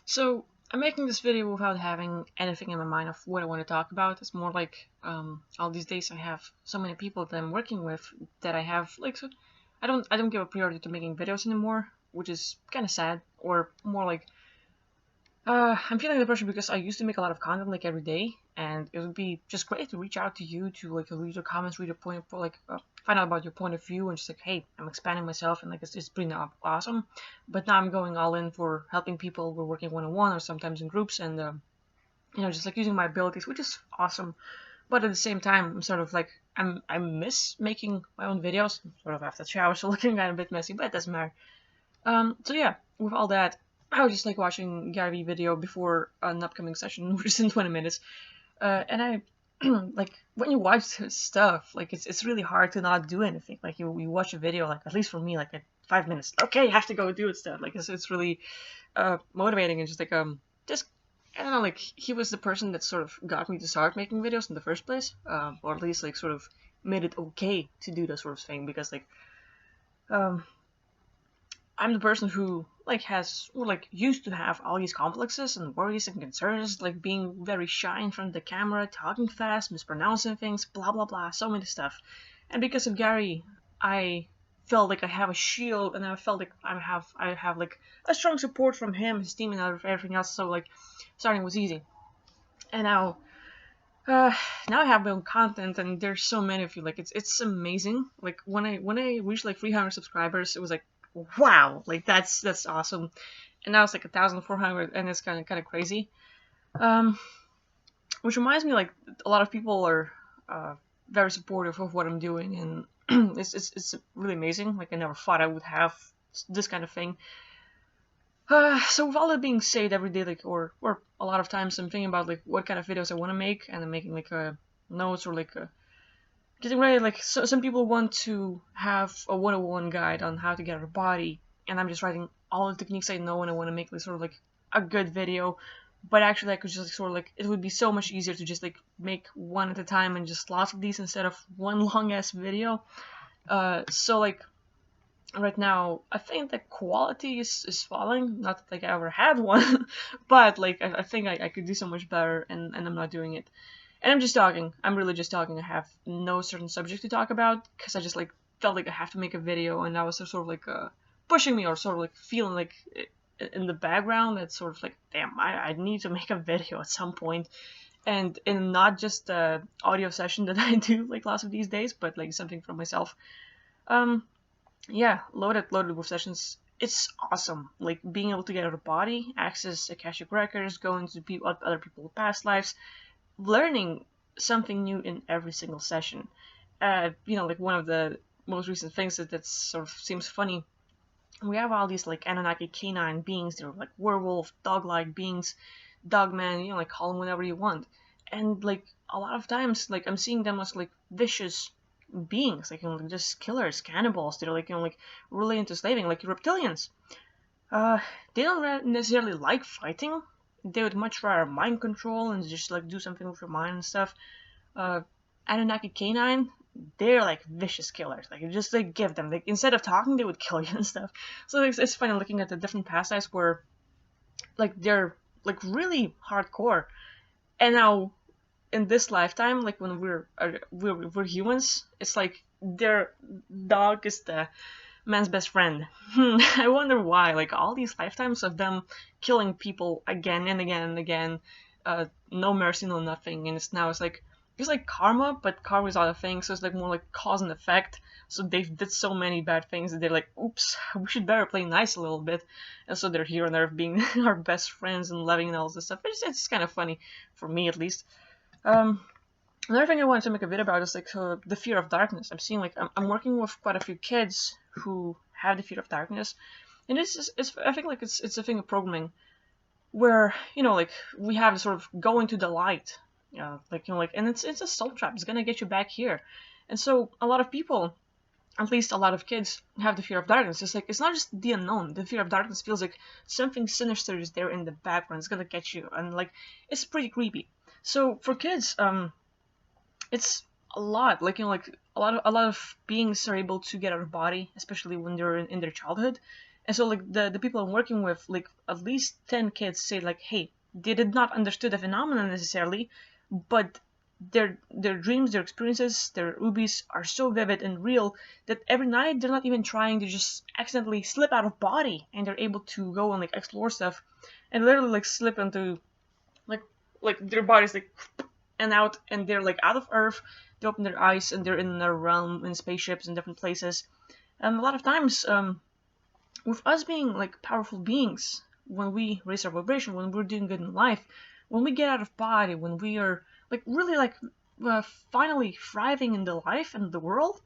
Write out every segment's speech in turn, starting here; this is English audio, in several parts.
So I'm making this video without having anything in my mind of what I want to talk about. It's more like all these days I have so many people that I'm working with that I have like so I don't give a priority to making videos anymore, which is kind of sad. Or more like I'm feeling the pressure because I used to make a lot of content like every day, and it would be just great to reach out to you to like read your comments, read your find out about your point of view, and just like, hey, I'm expanding myself, and like it's pretty awesome. But now I'm going all in for helping people. We're working one-on-one or sometimes in groups, and just like using my abilities, which is awesome. But at the same time, I'm sort of like I miss making my own videos, sort of after the shower, so looking kind of a bit messy, but it doesn't matter. So yeah, with all that, I was just like watching Gary Vee video before an upcoming session, which is in 20 minutes. And I like when you watch his stuff, like it's really hard to not do anything. Like you watch a video, like at least for me, like at 5 minutes, okay, you have to go do it stuff. Like it's really motivating and just like just I don't know, like he was the person that sort of got me to start making videos in the first place, or at least like sort of made it okay to do that sort of thing because like um I'm the person who like has or like used to have all these complexes and worries and concerns, like being very shy in front of the camera, talking fast, mispronouncing things, blah blah blah, so many stuff. And because of Gary, I felt like I have a shield, and I felt like I have like a strong support from him, his team, and everything else. So like starting was easy. And uh, now I have my own content, and there's so many of you. Like it's amazing. Like when I reached like 300 subscribers, it was like wow, like that's awesome. And now it's like 1,400, and it's kind of crazy. Um, which reminds me, like a lot of people are very supportive of what I'm doing, and it's really amazing. Like I never thought I would have this kind of thing. So with all that being said, every day, like or a lot of times, I'm thinking about like what kind of videos I want to make, and I'm making like notes or like getting ready. Like some people want to have a 101 guide on how to get out of body, and I'm just writing all the techniques I know, and I want to make like sort of like a good video. But actually, I could just like, sort of like it would be so much easier to just like make one at a time and just lots of these instead of one long ass video. So like right now, I think the quality is falling. Not that like I ever had one, but like I think I could do so much better, and I'm not doing it. And I'm just talking. I'm really just talking. I have no certain subject to talk about because I just like felt like I have to make a video, and that was sort of like pushing me or sort of like feeling like in the background that's sort of like, damn, I need to make a video at some point, and in not just the audio session that I do like lots of these days, but like something for myself. Um, yeah, loaded with sessions. It's awesome. Like being able to get out of body, access Akashic records, go into other people's past lives, learning something new in every single session. Like one of the most recent things that sort of seems funny. We have all these like Anunnaki canine beings. They're like werewolf, dog-like beings, dogman. Like call them whatever you want. And like a lot of times, like I'm seeing them as like vicious beings, like just killers, cannibals. They're like like really into slaving, like reptilians. Uh, they don't necessarily like fighting. They would much rather mind control and just like do something with your mind and stuff. Uh, Anunnaki canine, they're like vicious killers. Like you just like give them, like instead of talking, they would kill you and stuff. So it's funny looking at the different pastimes where like they're like really hardcore. And now in this lifetime, like when we're humans, it's like their dog is the man's best friend. I wonder why. Like all these lifetimes of them killing people again and again and again, no mercy, no nothing, and it's like karma, but karma is not a thing, so it's like more like cause and effect. So they did so many bad things that they're like, oops, we should better play nice a little bit, and so they're here on Earth being our best friends and loving and all this stuff. It's kind of funny for me at least. Um, Another thing I wanted to make a video about is like the fear of darkness. I'm seeing like I'm working with quite a few kids who have the fear of darkness, and it's I think like it's a thing of programming where like we have to sort of go into the light, like and it's a soul trap. It's gonna get you back here, and so a lot of people, at least a lot of kids, have the fear of darkness. It's like it's not just the unknown. The fear of darkness feels like something sinister is there in the background. It's gonna get you, and like it's pretty creepy. So for kids, it's a lot. Like like a lot of beings are able to get out of body, especially when they're in their childhood, And so like the people I'm working with, like at least 10 kids say like, hey, they did not understand the phenomenon necessarily, but their dreams, their experiences, their ubis are so vivid and real that every night they're not even trying to just accidentally slip out of body, and they're able to go and like explore stuff and literally like slip into like their bodies like and out, and they're like out of Earth. They open their eyes and they're in their realm in spaceships in different places. And a lot of times, with us being like powerful beings, when we raise our vibration, when we're doing good in life, when we get out of body, when we are like really like finally thriving in the life and the world,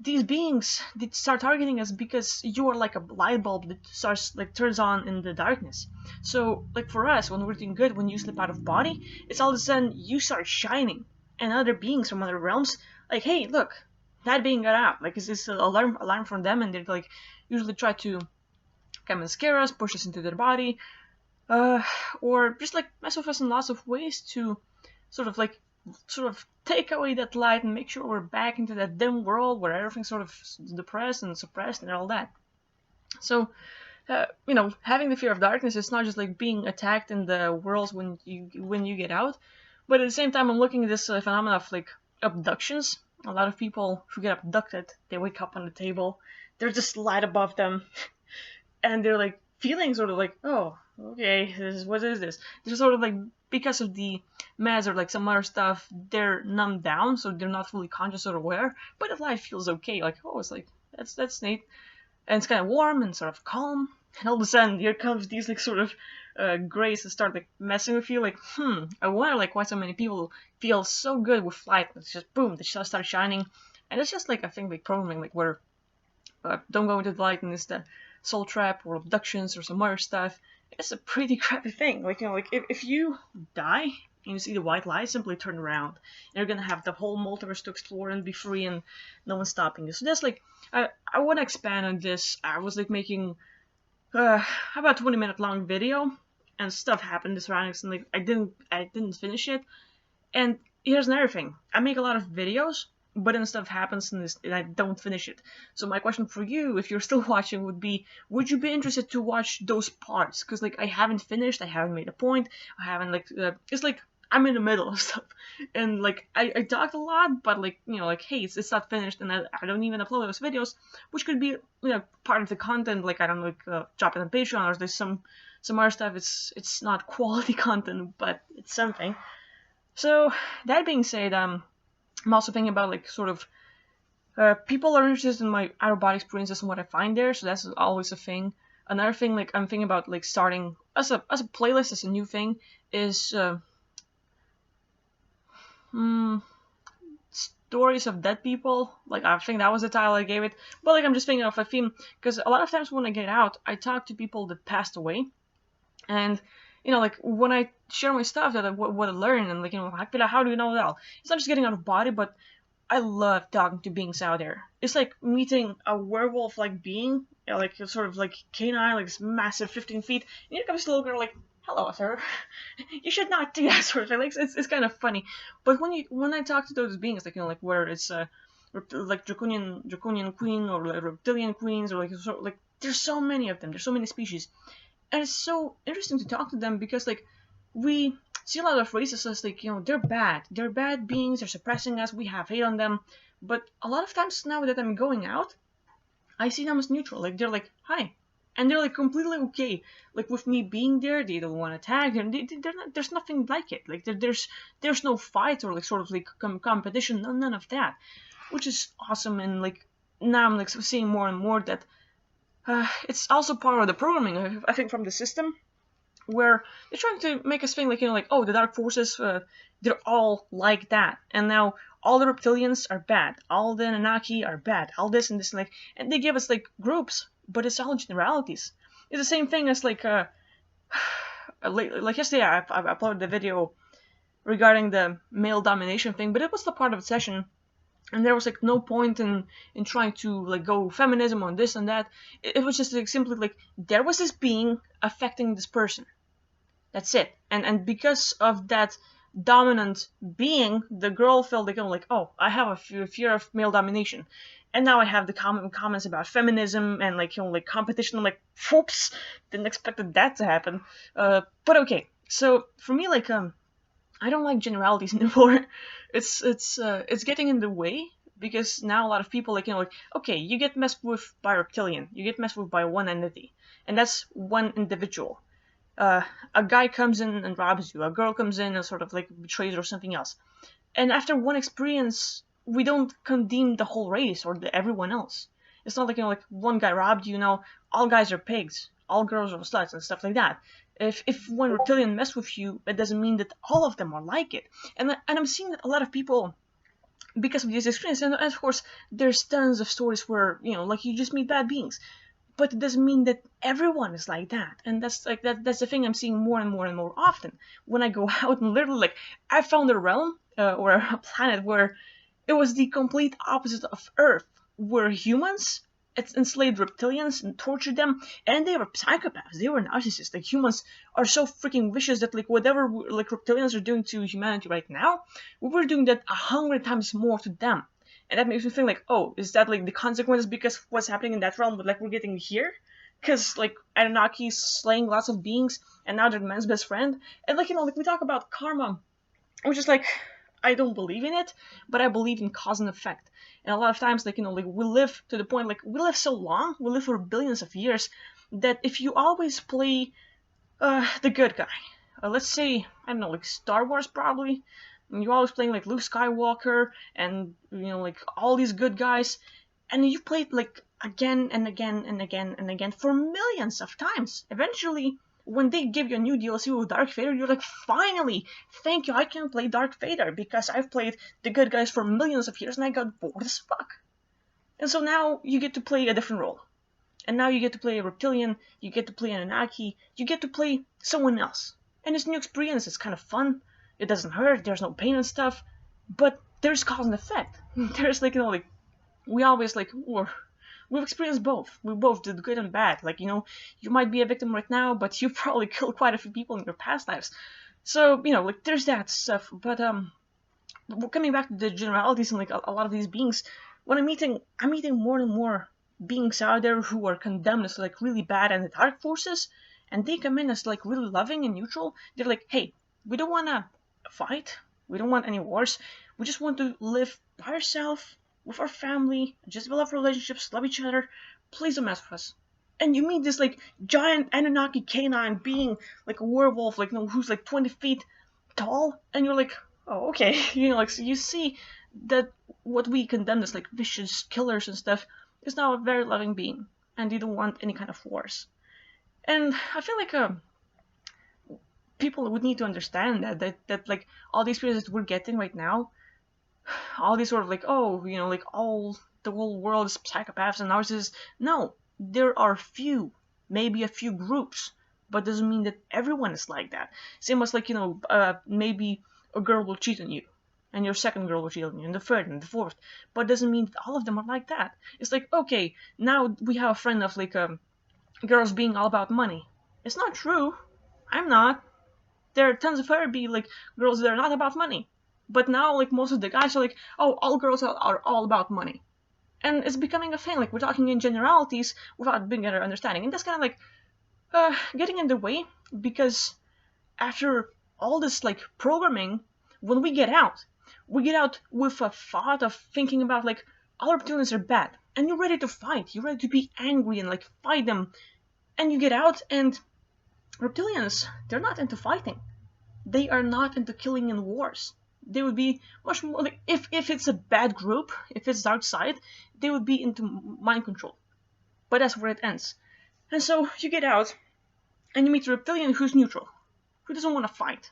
these beings they start targeting us because you are like a light bulb that starts like turns on in the darkness. So like for us, when we're doing good, when you slip out of body, it's all of a sudden you start shining, and other beings from other realms like, hey, look, that being got out. Like it's this alarm from them, and they like usually try to come and scare us, push us into their body, or just like mess with us in lots of ways to sort of take away that light and make sure we're back into that dim world where everything's sort of depressed and suppressed and all that. So, having the fear of darkness is not just like being attacked in the worlds when you get out, but at the same time, I'm looking at this phenomenon of like abductions. A lot of people who get abducted, they wake up on the table, there's just light above them, and they're like feeling sort of like, oh, okay, what is this? They're sort of like, because of the meds or like some other stuff, they're numbed down, so they're not fully conscious or aware, but the life feels okay. Like, oh, it's like, that's neat. And it's kind of warm and sort of calm. And all of a sudden, here comes these like sort of grays that start like messing with you. Like, I wonder like why so many people feel so good with light. It's just boom, they just start shining. And it's just like, I think, like programming, like where don't go into the light and it's the soul trap or abductions or some other stuff. It's a pretty crappy thing. Like, like if you die and you see the white light, simply turn around. And you're gonna have the whole multiverse to explore and be free, and no one's stopping you. So that's like, I want to expand on this. I was like making about 20-minute long video, and stuff happened this round, and like I didn't finish it. And here's another thing: I make a lot of videos, but then stuff happens and I don't finish it. So my question for you, if you're still watching, would be, would you be interested to watch those parts? Because like I haven't finished, I haven't made a point, I haven't like, it's like I'm in the middle of stuff. And like I talked a lot, but like, like, hey, it's not finished, and I don't even upload those videos, which could be, part of the content. Like I don't like drop it on Patreon, or there's some other stuff. It's not quality content, but it's something. So that being said, I'm also thinking about like sort of people are interested in my out of body experiences and what I find there, so that's always a thing. Another thing, like I'm thinking about like starting as a playlist, as a new thing, is stories of dead people. Like I think that was the title I gave it, but like I'm just thinking of a theme, because a lot of times when I get out, I talk to people that passed away, and like when I share my stuff that what I learned, and like how do you know that? It's not just getting out of body, but I love talking to beings out there. It's like meeting a werewolf like being, like sort of like canine, like this massive 15 feet, and here comes the little girl like, hello, sir. You should not do that sort of thing. Like it's kind of funny. But when I talk to those beings, like like where it's like draconian queen, or like reptilian queens, or like there's so many of them. There's so many species. And it's so interesting to talk to them, because like we see a lot of races as like, they're bad beings, they're suppressing us, we have hate on them. But a lot of times now that I'm going out, I see them as neutral. Like they're like, hi, and they're like completely okay, like with me being there. They don't want to attack, they're not, there's nothing like it. Like there's no fight or like sort of like competition, none of that, which is awesome. And like now I'm like seeing more and more that it's also part of the programming, I think, from the system, where they're trying to make us think like, like, oh, the dark forces, they're all like that, and now all the reptilians are bad, all the Anunnaki are bad, all this and this, and like, and they give us like groups, but it's all generalities. It's the same thing as like like yesterday I uploaded the video regarding the male domination thing, but it was the part of the session. And there was like no point in trying to like go feminism on this and that. It was just like simply like there was this being affecting this person. That's it. And because of that dominant being, the girl felt like, oh, I have a fear of male domination. And now I have the comments about feminism and like like competition. I'm like, whoops, didn't expect that to happen. But okay, so for me, like I don't like generalities anymore. It's getting in the way because now a lot of people like like, okay, you get messed with by a reptilian, you get messed with by one entity, and that's one individual. A guy comes in and robs you, a girl comes in and sort of like betrays or something else, and after one experience, we don't condemn the whole race or everyone else. It's not like like one guy robbed you, all guys are pigs, all girls are sluts and stuff like that. If one reptilian mess with you, it doesn't mean that all of them are like it. And I'm seeing that a lot of people, because of this experience, and of course there's tons of stories where like you just meet bad beings, but it doesn't mean that everyone is like that. And that's the thing I'm seeing more and more and more often when I go out, and literally like I found a realm or a planet where it was the complete opposite of Earth, where humans enslaved reptilians and tortured them, and they were psychopaths, they were narcissists. Like humans are so freaking vicious that like whatever like reptilians are doing to humanity right now, we were doing that 100 times more to them. And that makes me think like, oh, is that like the consequences because of what's happening in that realm, but like we're getting here? Because like Anunnaki's slaying lots of beings, and now they're man's best friend. And like like we talk about karma, which is like, I don't believe in it, but I believe in cause and effect. And a lot of times, like like we live to the point, like we live so long, we live for billions of years, that if you always play the good guy, let's say, I don't know, like Star Wars probably, and you're always playing like Luke Skywalker and like all these good guys, and you played like again and again and again and again for millions of times. Eventually, when they give you a new DLC with Dark Vader, you're like, finally, thank you, I can play Dark Vader because I've played the good guys for millions of years and I got bored as fuck. And so now you get to play a different role. And now you get to play a reptilian, you get to play an Anunnaki, you get to play someone else. And this new experience is kind of fun. It doesn't hurt, there's no pain and stuff, but there's cause and effect. There's like, like, we always like, we've experienced both. We both did good and bad. Like, you might be a victim right now, but you probably killed quite a few people in your past lives. So, like, there's that stuff. But, coming back to the generalities and, like, a lot of these beings, when I'm meeting more and more beings out there who are condemned as, like, really bad and the dark forces, and they come in as, like, really loving and neutral. They're like, hey, we don't want to fight. We don't want any wars. We just want to live by ourselves, with our family, just develop relationships, love each other, please don't mess with us. And you meet this like giant Anunnaki canine being, like a werewolf, like who's like 20 feet tall, and you're like, oh, okay. Like, so you see that what we condemn as like vicious killers and stuff is now a very loving being, and they don't want any kind of wars. And I feel like people would need to understand that like all the experiences we're getting right now, all these sort of like, oh, like all the whole world is psychopaths and narcissists. No, there are maybe a few groups, but doesn't mean that everyone is like that. Same as like, maybe a girl will cheat on you, and your second girl will cheat on you, and the third and the fourth, but doesn't mean that all of them are like that. It's like, okay, now we have a friend of like girls being all about money. It's not true. I'm not. There are tons of other like girls that are not about money. But now, like, most of the guys are like, oh, all girls are all about money. And it's becoming a thing. Like, we're talking in generalities without being better understanding. And that's kind of like getting in the way, because after all this, like, programming, when we get out with a thought of thinking about, like, all reptilians are bad. And you're ready to fight. You're ready to be angry and, like, fight them. And you get out, and reptilians, they're not into fighting. They are not into killing in wars. They would be much more like, if it's a bad group, if it's dark side, they would be into mind control. But that's where it ends. And so you get out, and you meet a reptilian who's neutral, who doesn't want to fight.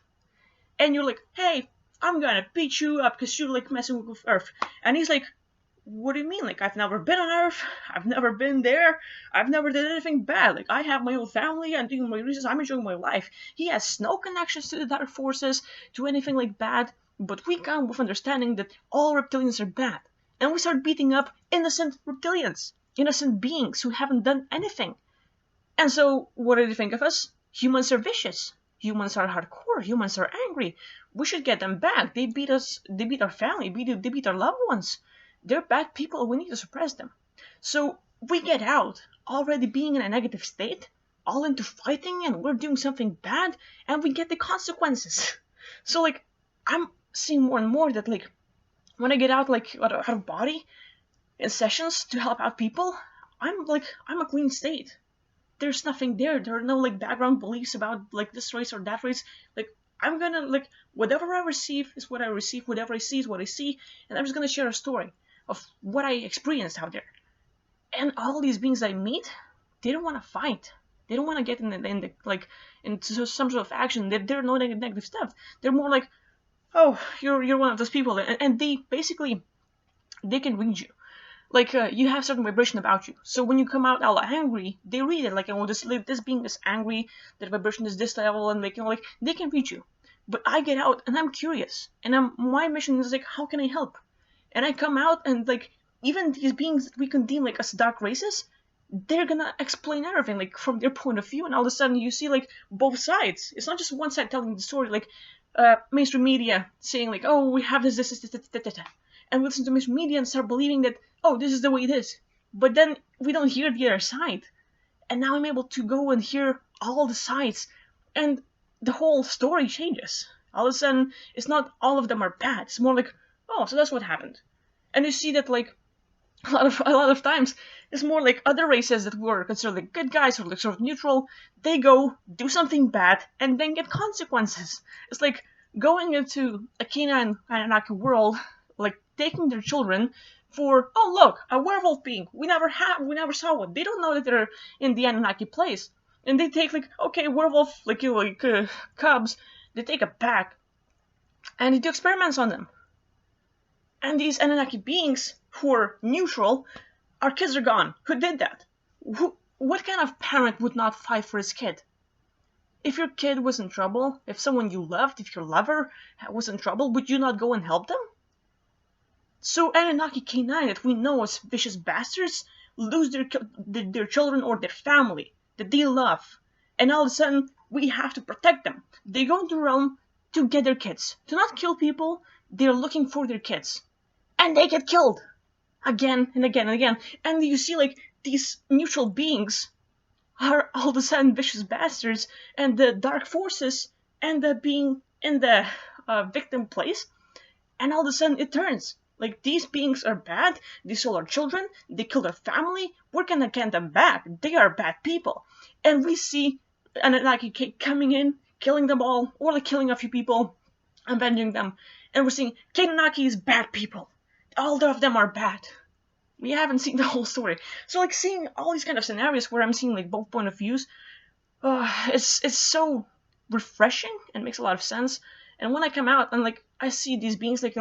And you're like, hey, I'm gonna beat you up because you're like messing with Earth. And he's like, what do you mean? Like, I've never been on Earth, I've never been there, I've never did anything bad. Like, I have my own family, I'm doing my reasons, I'm enjoying my life. He has no connections to the dark forces, to anything like bad. But we come with understanding that all reptilians are bad. And we start beating up innocent reptilians, innocent beings who haven't done anything. And so, what do they think of us? Humans are vicious. Humans are hardcore. Humans are angry. We should get them back. They beat us. They beat our family. They beat our loved ones. they're bad people, we need to suppress them. So we get out already being in a negative state, all into fighting, and we're doing something bad, and we get the consequences. So like, I'm seeing more and more that like, when I get out like out of body in sessions to help out people, I'm a clean state. There's nothing there. There are no like background beliefs about like this race or that race. Like, I'm gonna like, whatever I receive is what I receive, whatever I see is what I see, and I'm just gonna share a story of what I experienced out there. And all these beings I meet, they don't want to fight. They don't want to get into some sort of action. They're no negative stuff. They're more like, oh, you're one of those people, and they basically, they can read you. Like, you have certain vibration about you. So when you come out all angry, they read it. Like, oh, this being is angry, that vibration is this level, and they can read you. But I get out, and I'm curious. And my mission is like, how can I help? And I come out, and like, even these beings that we can deem like as dark races, they're gonna explain everything, like, from their point of view, and all of a sudden you see, like, both sides. It's not just one side telling the story, like, mainstream media saying, like, oh, we have this, and we listen to mainstream media and start believing that, oh, this is the way it is. But then we don't hear the other side. And now I'm able to go and hear all the sides, and the whole story changes. All of a sudden, it's not all of them are bad. It's more like, oh, so that's what happened. And you see that, like, a lot of times, it's more like other races that were considered like good guys or like sort of neutral, they go do something bad and then get consequences. It's like going into a canine Anunnaki world, like taking their children for, oh look, a werewolf being. We never saw one. They don't know that they're in the Anunnaki place. And they take like, okay, werewolf, cubs, they take a pack and they do experiments on them. And these Anunnaki beings who are neutral, our kids are gone. Who did that? What kind of parent would not fight for his kid? If your kid was in trouble, if someone you loved, if your lover was in trouble, would you not go and help them? So Anunnaki K9 that we know as vicious bastards lose their children or their family that they love. And all of a sudden, we have to protect them. They go into the realm to get their kids. To not kill people, they're looking for their kids. And they get killed. Again and again and again. And you see, like, these neutral beings are all of a sudden vicious bastards, and the dark forces end up being in the victim place, and all of a sudden it turns. Like, these beings are bad, they stole our children, they killed our family, we're gonna get them back, they are bad people. And we see Anunnaki coming in, killing them all, or like killing a few people, avenging them, and we're seeing Anunnaki is bad people. All of them are bad. We haven't seen the whole story. So like seeing all these kind of scenarios where I'm seeing like both point of views, it's so refreshing and makes a lot of sense. And when I come out and like I see these beings like,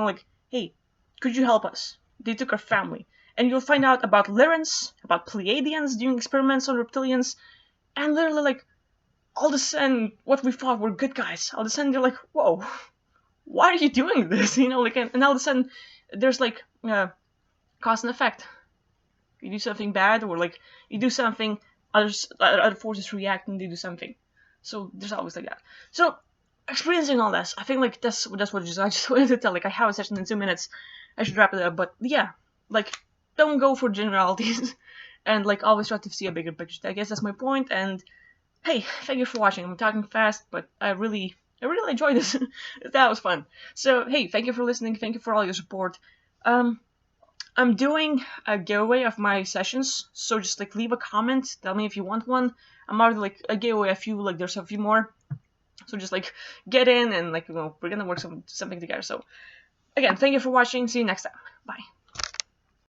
hey, could you help us? They took our family. And you'll find out about Lyrans, about Pleiadians doing experiments on reptilians, and literally like all of a sudden what we thought were good guys, all of a sudden they're like, whoa, why are you doing this? And all of a sudden there's like cause and effect. You do something bad, or like you do something, other forces react and they do something. So there's always like that. So experiencing all this, I think like that's what I just wanted to tell. Like I have a session in 2 minutes, I should wrap it up. But yeah, like don't go for generalities, and like always try to see a bigger picture. I guess that's my point. And hey, thank you for watching. I'm talking fast, but I really enjoyed this. That was fun. So hey, thank you for listening. Thank you for all your support. I'm doing a giveaway of my sessions, so just like leave a comment, tell me if you want one. I'm already like a giveaway a few, like there's a few more, so just like get in and like we're gonna work something together. So again, thank you for watching. See you next time. Bye.